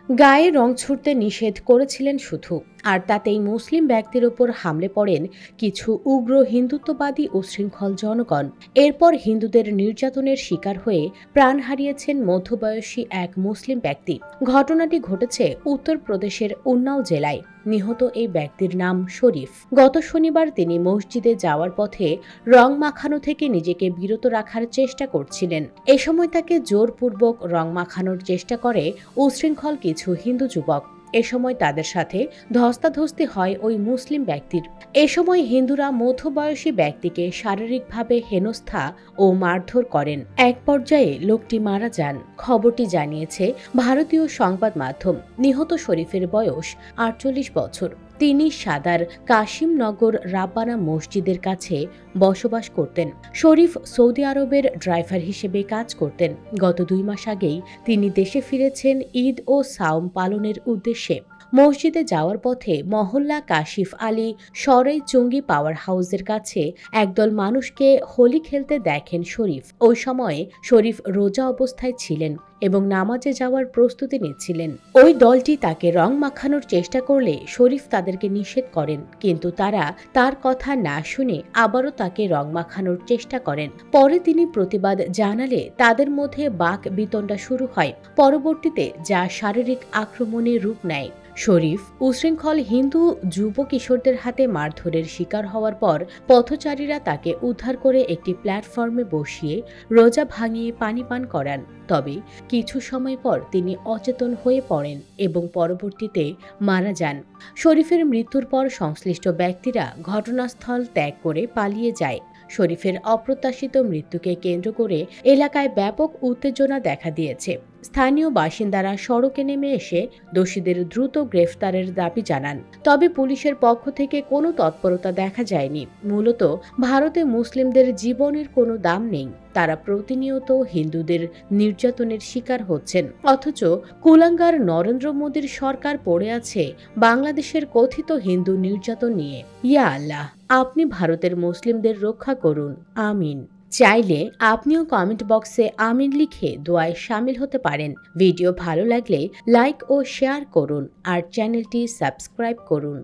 গায়ে রং ছুড়তে নিষেধ করেছিলেন শুধু, আর তাতেই মুসলিম ব্যক্তির ওপর হামলে পড়েন কিছু উগ্র হিন্দুত্ববাদী ও শৃঙ্খল জনগণ। এরপর হিন্দুদের নির্যাতনের শিকার হয়ে প্রাণ হারিয়েছেন মধ্যবয়সী এক মুসলিম ব্যক্তি। ঘটনাটি ঘটেছে উত্তরপ্রদেশের উন্নাও জেলায়। নিহত এই ব্যক্তির নাম শরীফ। গত শনিবার তিনি মসজিদে যাওয়ার পথে রং মাখানো থেকে নিজেকে বিরত রাখার চেষ্টা করছিলেন। এ সময় তাকে জোরপূর্বক রং মাখানোর চেষ্টা করে উচ্ছৃঙ্খল কিছু হিন্দু যুবক। এ সময় তাদের সাথে ধস্তাধস্তি হয় ওই মুসলিম ব্যক্তির। এ সময় হিন্দুরা মধ্যবয়সী ব্যক্তিকে শারীরিকভাবে হেনস্থা ও মারধর করেন। এক পর্যায়ে লোকটি মারা যান। খবরটি জানিয়েছে ভারতীয় সংবাদ মাধ্যম। নিহত শরীফের বয়স 48 বছর। তিনি সাদার কাশিমনগর রাব্বানা মসজিদের কাছে বসবাস করতেন। শরীফ সৌদি আরবের ড্রাইভার হিসেবে কাজ করতেন। গত 2 মাস আগেই তিনি দেশে ফিরেছেন ঈদ ও সাওম পালনের উদ্দেশ্যে। মসজিদে যাওয়ার পথে মহল্লা কাশিফ আলী সরাই চুঙ্গি পাওয়ার হাউসের কাছে একদল মানুষকে হোলি খেলতে দেখেন শরীফ। ওই সময়ে শরীফ রোজা অবস্থায় ছিলেন এবং নামাজে যাওয়ার প্রস্তুতি নিচ্ছিলেন। ওই দলটি তাকে রং মাখানোর চেষ্টা করলে শরীফ তাদেরকে নিষেধ করেন, কিন্তু তারা তার কথা না শুনে আবারও তাকে রং মাখানোর চেষ্টা করেন। পরে তিনি প্রতিবাদ জানালে তাদের মধ্যে বাক বিতণ্ডা শুরু হয়। পরবর্তীতে যা শারীরিক আক্রমণের রূপ নেয়। শরীফ উশৃঙ্খল হিন্দু যুব কিশোরদের হাতে মারধরের শিকার হওয়ার পর পথচারীরা তাকে উদ্ধার করে একটি প্ল্যাটফর্মে বসিয়ে রোজা ভাঙিয়ে পানি পান করান। তবে কিছু সময় পর তিনি অচেতন হয়ে পড়েন এবং পরবর্তীতে মারা যান। শরীফের মৃত্যুর পর সংশ্লিষ্ট ব্যক্তিরা ঘটনাস্থল ত্যাগ করে পালিয়ে যায়। শরীফের অপ্রত্যাশিত মৃত্যুকে কেন্দ্র করে এলাকায় ব্যাপক উত্তেজনা দেখা দিয়েছে। স্থানীয় বাসিন্দারা সড়কে নেমে এসে দোষীদের দ্রুত গ্রেফতারের দাবি জানান। তবে পুলিশের পক্ষ থেকে কোনো তৎপরতা দেখা যায়নি। মূলত ভারতে মুসলিমদের জীবনের কোনো দাম নেই। তারা প্রতিনিয়ত হিন্দুদের নির্যাতনের শিকার হচ্ছেন। অথচ কুলাঙ্গার নরেন্দ্র মোদীর সরকার পড়ে আছে বাংলাদেশের কথিত হিন্দু নির্যাতন নিয়ে। ইয়া আল্লাহ, আপনি ভারতের মুসলিমদের রক্ষা করুন, আমিন। চাইলে আপনিও কমেন্ট বক্সে আমিন লিখে দোয়ায় শামিল হতে পারেন। ভিডিও ভালো লাগলে লাইক ও শেয়ার করুন আর চ্যানেলটি সাবস্ক্রাইব করুন।